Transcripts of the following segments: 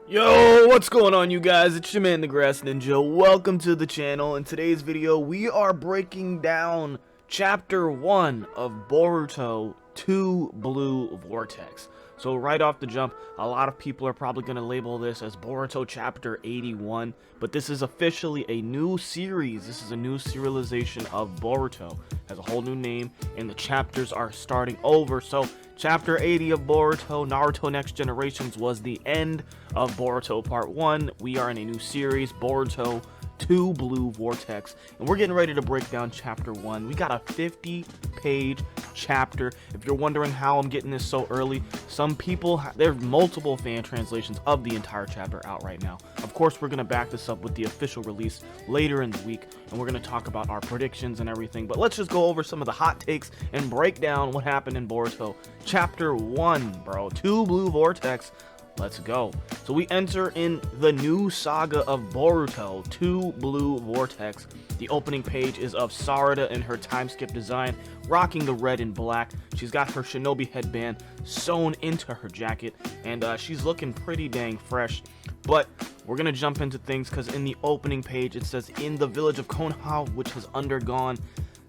Yo, what's going on, you guys? It's your man, the Grass Ninja. Welcome to the channel. In today's video, we are breaking down Chapter 1 of Boruto 2 Blue Vortex. So right off the jump, a lot of people are probably going to label this as Boruto Chapter 81, but this is officially a new series. This is a new serialization of Boruto. It has a whole new name, and the chapters are starting over. So Chapter 80 of Boruto, Naruto Next Generations, was the end of Boruto Part 1. We are in a new series, Boruto 2 Blue Vortex, and we're getting ready to break down Chapter 1. We got a 50-page chapter. If you're wondering how I'm getting this so early, some people, there are multiple fan translations of the entire chapter out right now. Of course, we're going to back this up with the official release later in the week, and we're going to talk about our predictions and everything, but let's just go over some of the hot takes and break down what happened in Boruto Chapter 1, bro. 2 Blue Vortex. Let's go. So we enter in the new saga of Boruto 2 Blue Vortex. The opening page is of Sarada in her time skip design, rocking the red and black. She's got her shinobi headband sewn into her jacket, and she's looking pretty dang fresh. But we're gonna jump into things because in the opening page it says, in the village of Konoha, which has undergone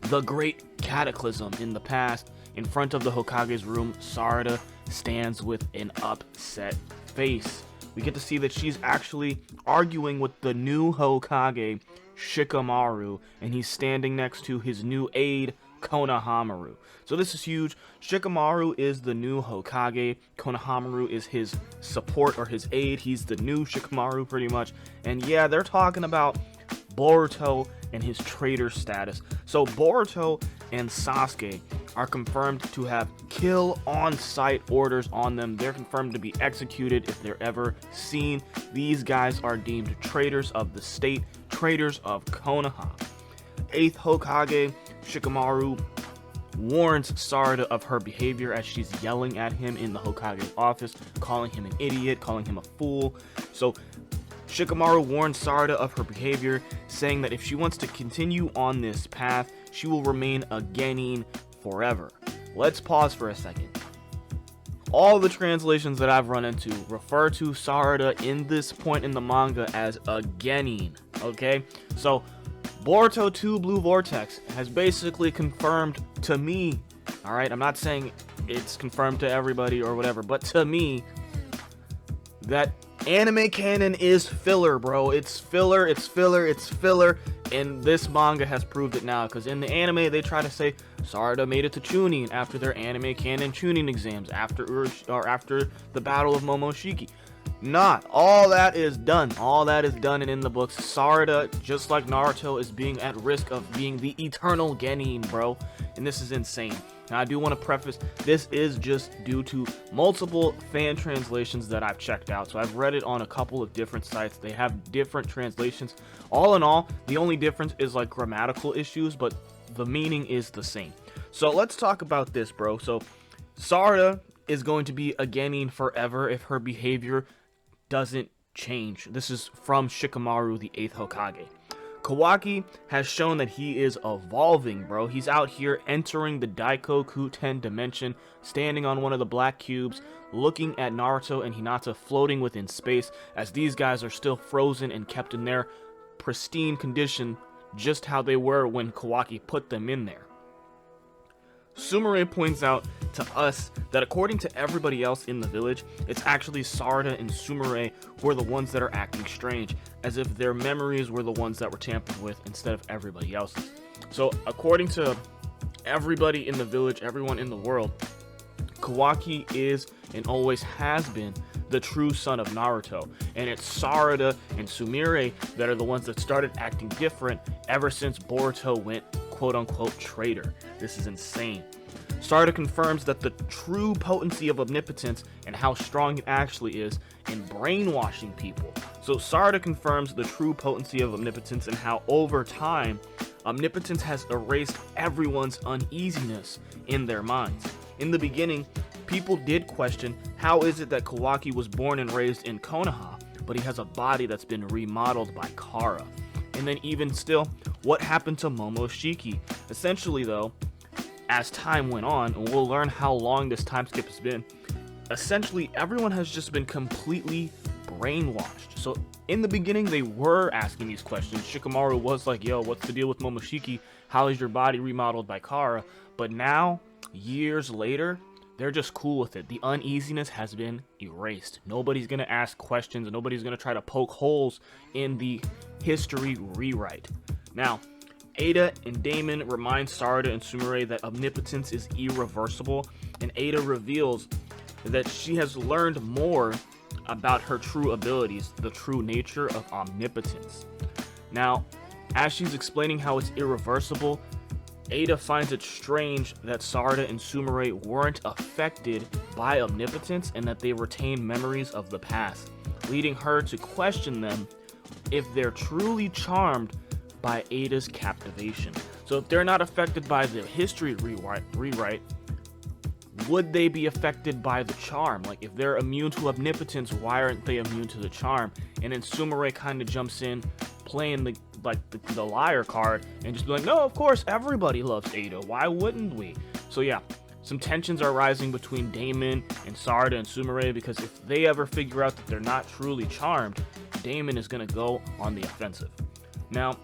the great cataclysm in the past, in front of the Hokage's room, Sarada stands with an upset face. We get to see that she's actually arguing with the new Hokage, Shikamaru, and he's standing next to his new aide, Konohamaru. So this is huge. Shikamaru is the new Hokage. Konohamaru is his support or his aide. He's the new Shikamaru pretty much. And yeah, they're talking about Boruto and his traitor status. So Boruto and Sasuke are confirmed to have kill on sight orders on them. They're confirmed to be executed if they're ever seen. These guys are deemed traitors of the state, traitors of Konoha. 8th Hokage Shikamaru warns Sarada of her behavior as she's yelling at him in the Hokage's office, calling him an idiot, calling him a fool. So Shikamaru warns Sarada of her behavior, saying that if she wants to continue on this path, she will remain a genin forever. Let's pause for a second. All the translations that I've run into refer to Sarada in this point in the manga as a genin, okay? So Boruto 2 Blue Vortex has basically confirmed to me, alright, I'm not saying it's confirmed to everybody or whatever, but to me, that anime canon is filler, bro. It's filler, it's filler, it's filler, and this manga has proved it now, because in the anime they try to say Sarada made it to Chunin after their anime canon Chunin exams, after the Battle of Momoshiki. Not all that is done. All that is done and in the books. Sarada, just like Naruto, is being at risk of being the eternal genin, bro, and this is insane. Now, I do want to preface, this is just due to multiple fan translations that I've checked out. So I've read it on a couple of different sites. They have different translations. All in all, the only difference is like grammatical issues, but the meaning is the same. So let's talk about this, bro. So Sarada is going to be a genin forever if her behavior doesn't change. This is from Shikamaru, the 8th Hokage. Kawaki has shown that he is evolving, bro. He's out here entering the Daikoku-ten dimension, standing on one of the black cubes, looking at Naruto and Hinata floating within space, as these guys are still frozen and kept in their pristine condition, just how they were when Kawaki put them in there. Sumire points out to us that according to everybody else in the village, it's actually Sarada and Sumire who are the ones that are acting strange, as if their memories were the ones that were tampered with instead of everybody else's. So according to everybody in the village, everyone in the world, Kawaki is and always has been the true son of Naruto, and it's Sarada and Sumire that are the ones that started acting different ever since Boruto went quote-unquote traitor. This is insane. Sarada confirms that the true potency of omnipotence and how strong it actually is in brainwashing people. So Sarada confirms the true potency of omnipotence and how over time, omnipotence has erased everyone's uneasiness in their minds. In the beginning, people did question, how is it that Kawaki was born and raised in Konoha, but he has a body that's been remodeled by Kara? And then even still, what happened to Momoshiki? Essentially though, as time went on, and we'll learn how long this time skip has been, essentially everyone has just been completely brainwashed. So in the beginning, they were asking these questions. Shikamaru was like, yo, what's the deal with Momoshiki? How is your body remodeled by Kara? But now, years later, they're just cool with it. The uneasiness has been erased. Nobody's going to ask questions, and nobody's going to try to poke holes in the history rewrite. Now, Ada and Damon remind Sarada and Sumire that omnipotence is irreversible, and Ada reveals that she has learned more about her true abilities, the true nature of omnipotence. Now, as she's explaining how it's irreversible, Ada finds it strange that Sarada and Sumire weren't affected by omnipotence and that they retain memories of the past, leading her to question them if they're truly charmed by Ada's captivation. So if they're not affected by the history rewrite, would they be affected by the charm? Like, if they're immune to omnipotence, why aren't they immune to the charm? And then Sumire kind of jumps in, playing the liar card, and just be like, no, of course, everybody loves Ada. Why wouldn't we? So yeah, some tensions are rising between Damon and Sarada and Sumire, because if they ever figure out that they're not truly charmed, Damon is going to go on the offensive. Now,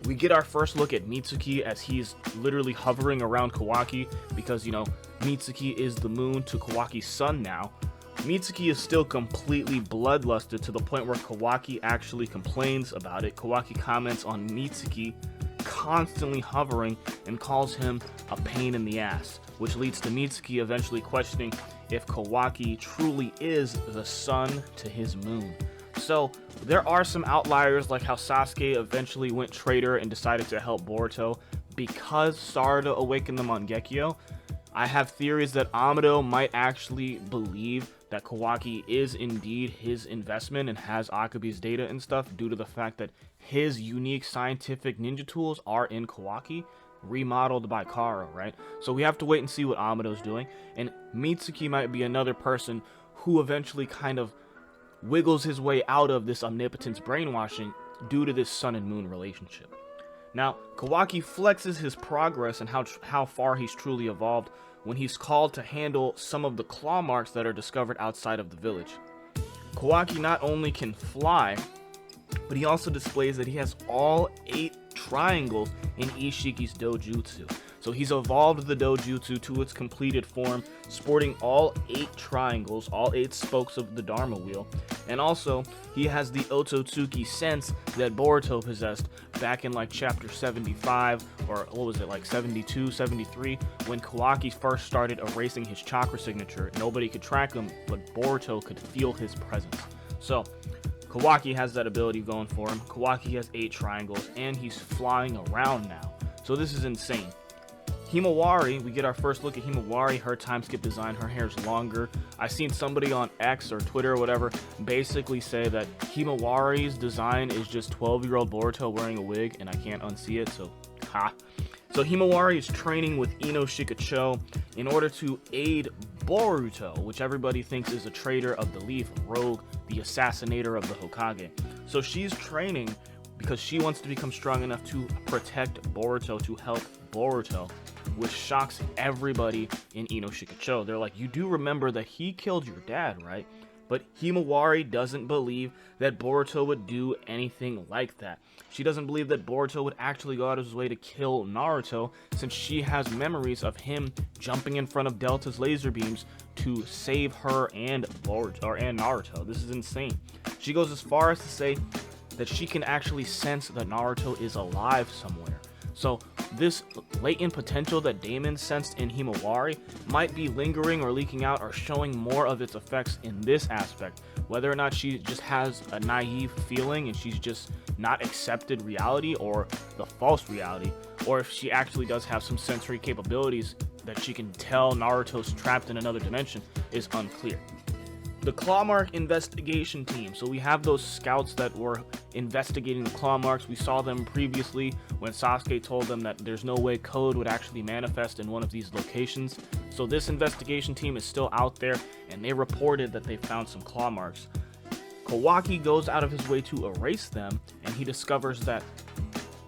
we get our first look at Mitsuki as he's literally hovering around Kawaki, because, you know, Mitsuki is the moon to Kawaki's sun now. Mitsuki is still completely bloodlusted to the point where Kawaki actually complains about it. Kawaki comments on Mitsuki constantly hovering and calls him a pain in the ass, which leads to Mitsuki eventually questioning if Kawaki truly is the sun to his moon. So there are some outliers, like how Sasuke eventually went traitor and decided to help Boruto because Sarada awakened them on Gekio. I have theories that Amado might actually believe that Kawaki is indeed his investment and has Akabe's data and stuff, due to the fact that his unique scientific ninja tools are in Kawaki, remodeled by Kara, right? So we have to wait and see what Amado's doing. And Mitsuki might be another person who eventually kind of wiggles his way out of this omnipotence brainwashing due to this sun and moon relationship. Now, Kawaki flexes his progress and how far he's truly evolved when he's called to handle some of the claw marks that are discovered outside of the village. Kawaki not only can fly, but he also displays that he has all 8 triangles in Ishiki's dojutsu. So he's evolved the dojutsu to its completed form, sporting all 8 triangles, all 8 spokes of the Dharma wheel. And also, he has the Otsutsuki sense that Boruto possessed back in like chapter 75, or what was it, like 72, 73, when Kawaki first started erasing his chakra signature. Nobody could track him, but Boruto could feel his presence. So Kawaki has that ability going for him. Kawaki has 8 triangles, and he's flying around now. So this is insane. Himawari, we get our first look at Himawari, her time skip design, her hair's longer. I've seen somebody on X or Twitter or whatever basically say that Himawari's design is just 12-year-old Boruto wearing a wig, and I can't unsee it, so ha. So Himawari is training with Ino Shikacho in order to aid Boruto, which everybody thinks is a traitor of the Leaf, Rogue, the assassinator of the Hokage. So she's training because she wants to become strong enough to protect Boruto, to help Boruto, which shocks everybody in Ino Shikacho. They're like, you do remember that he killed your dad, right? But Himawari doesn't believe that Boruto would do anything like that. She doesn't believe that Boruto would actually go out of his way to kill Naruto, since she has memories of him jumping in front of Delta's laser beams to save her and Naruto. This is insane. She goes as far as to say that she can actually sense that Naruto is alive somewhere. So this latent potential that Damon sensed in Himawari might be lingering or leaking out or showing more of its effects in this aspect. Whether or not she just has a naive feeling and she's just not accepted reality or the false reality, or if she actually does have some sensory capabilities that she can tell Naruto's trapped in another dimension, is unclear. The claw mark investigation team. So we have those scouts that were investigating the claw marks. We saw them previously when Sasuke told them that there's no way code would actually manifest in one of these locations. So this investigation team is still out there, and they reported that they found some claw marks. Kawaki goes out of his way to erase them, and he discovers that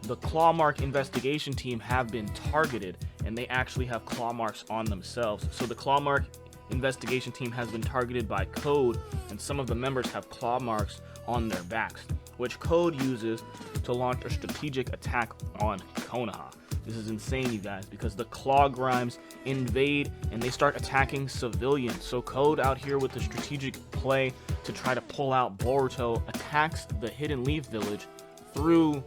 the claw mark investigation team have been targeted, and they actually have claw marks on themselves. So the claw mark investigation team has been targeted by Code, and some of the members have claw marks on their backs, which Code uses to launch a strategic attack on Konoha. This is insane, you guys, because the claw grimes invade and they start attacking civilians. So Code out here with the strategic play to try to pull out Boruto attacks the Hidden Leaf village through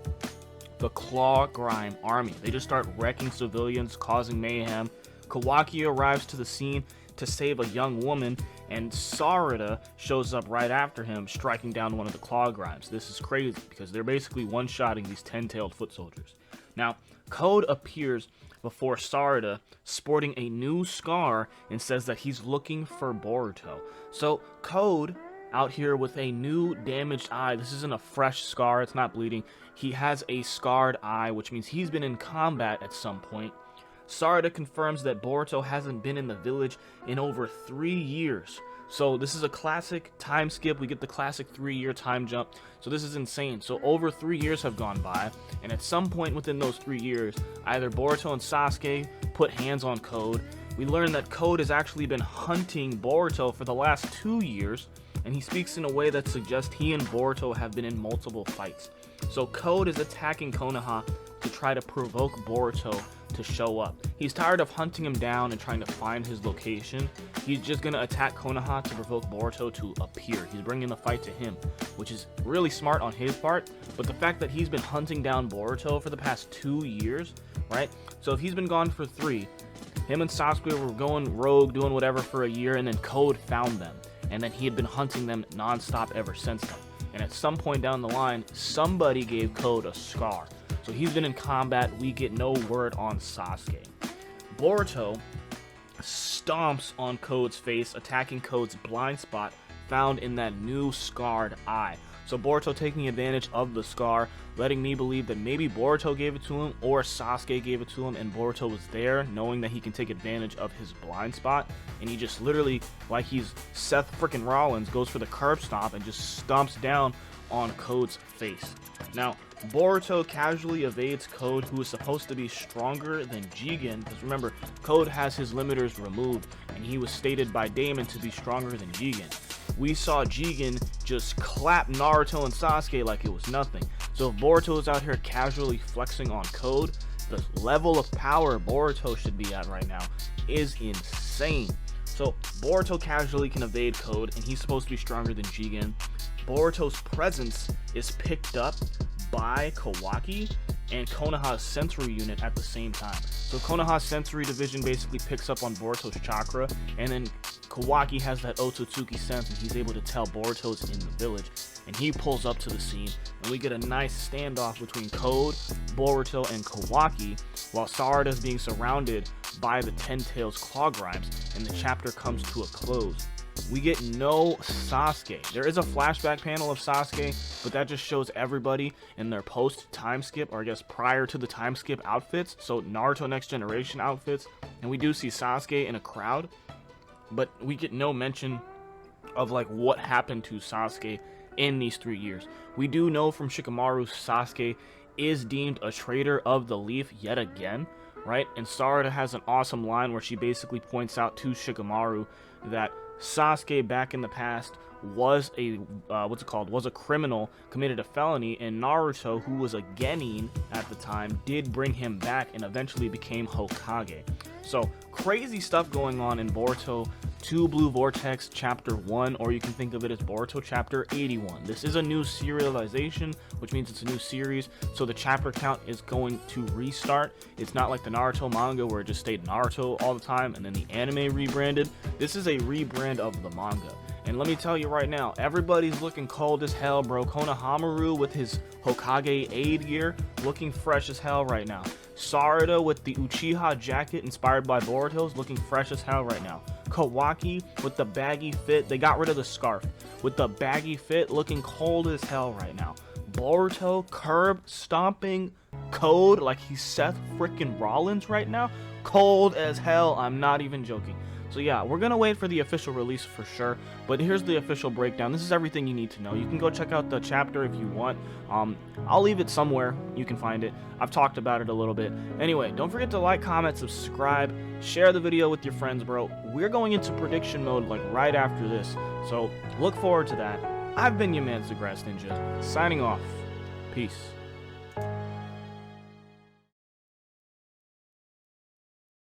the claw grime army. They just start wrecking civilians, causing mayhem. Kawaki arrives to the scene to save a young woman, and Sarada shows up right after him, striking down one of the claw grimes. This is crazy because they're basically one-shotting these 10-tailed foot soldiers. Now, Code appears before Sarada sporting a new scar and says that he's looking for Boruto. So Code out here with a new damaged eye. This isn't a fresh scar, it's not bleeding. He has a scarred eye, which means he's been in combat at some point. Sarada confirms that Boruto hasn't been in the village in over 3 years. So this is a classic time skip. We get the classic 3-year time jump. So this is insane. So over 3 years have gone by, and at some point within those 3 years, either Boruto and Sasuke put hands on Code. We learn that Code has actually been hunting Boruto for the last 2 years, and he speaks in a way that suggests he and Boruto have been in multiple fights. So Code is attacking Konoha to try to provoke Boruto to show up. He's tired of hunting him down and trying to find his location. He's just gonna attack Konoha to provoke Boruto to appear. He's bringing the fight to him, which is really smart on his part, but the fact that he's been hunting down Boruto for the past 2 years, right? So if he's been gone for 3, him and Sasuke were going rogue, doing whatever for a year, and then Code found them, and then he had been hunting them non-stop ever since then. And at some point down the line, somebody gave Code a scar. So he's been in combat. We get no word on Sasuke. Boruto stomps on Code's face, attacking Code's blind spot found in that new scarred eye. So Boruto taking advantage of the scar, letting me believe that maybe Boruto gave it to him or Sasuke gave it to him, and Boruto was there knowing that he can take advantage of his blind spot, and he just literally, like he's Seth freaking Rollins, goes for the curb stomp and just stomps down on Code's face. Now, Boruto casually evades Code, who is supposed to be stronger than Jigen, because remember, Code has his limiters removed, and he was stated by Damon to be stronger than Jigen. We saw Jigen just clap Naruto and Sasuke like it was nothing. So if Boruto is out here casually flexing on Code, the level of power Boruto should be at right now is insane. So Boruto casually can evade Code, and he's supposed to be stronger than Jigen. Boruto's presence is picked up by Kawaki and Konoha's sensory unit at the same time. So Konoha's sensory division basically picks up on Boruto's chakra, and then Kawaki has that Otsutsuki sense, and he's able to tell Boruto's in the village, and he pulls up to the scene, and we get a nice standoff between Code, Boruto, and Kawaki, while Sarada is being surrounded by the Ten Tails claw grimes, and the chapter comes to a close. We get no Sasuke. There is a flashback panel of Sasuke, but that just shows everybody in their post time skip, or I guess prior to the time skip outfits, so Naruto Next Generation outfits, and we do see Sasuke in a crowd, but we get no mention of like what happened to Sasuke in these 3 years. We do know from Shikamaru Sasuke is deemed a traitor of the leaf yet again, right? And Sarada has an awesome line where she basically points out to Shikamaru that Sasuke back in the past was a was a criminal, committed a felony, and Naruto, who was a genin at the time, did bring him back and eventually became Hokage. So crazy stuff going on in Boruto 2 Blue Vortex Chapter 1, or you can think of it as Boruto Chapter 81. This is a new serialization, which means it's a new series, so the chapter count is going to restart. It's not like the Naruto manga where it just stayed Naruto all the time and then the anime rebranded. This is a rebrand of the manga. And let me tell you right now, everybody's looking cold as hell, bro. Konohamaru with his Hokage aid gear, looking fresh as hell right now. Sarada with the Uchiha jacket inspired by Boruto's, looking fresh as hell right now. Kawaki with the baggy fit, they got rid of the scarf, with the baggy fit, looking cold as hell right now. Boruto curb stomping Code like he's Seth freaking Rollins right now, cold as hell. I'm not even joking. So yeah, we're gonna wait for the official release for sure, but here's the official breakdown. This is everything you need to know. You can go check out the chapter if you want. I'll leave it somewhere. You can find it. I've talked about it a little bit. Anyway, don't forget to like, comment, subscribe, share the video with your friends, bro. We're going into prediction mode like right after this, so look forward to that. I've been your man, the Grass Ninja, signing off. Peace.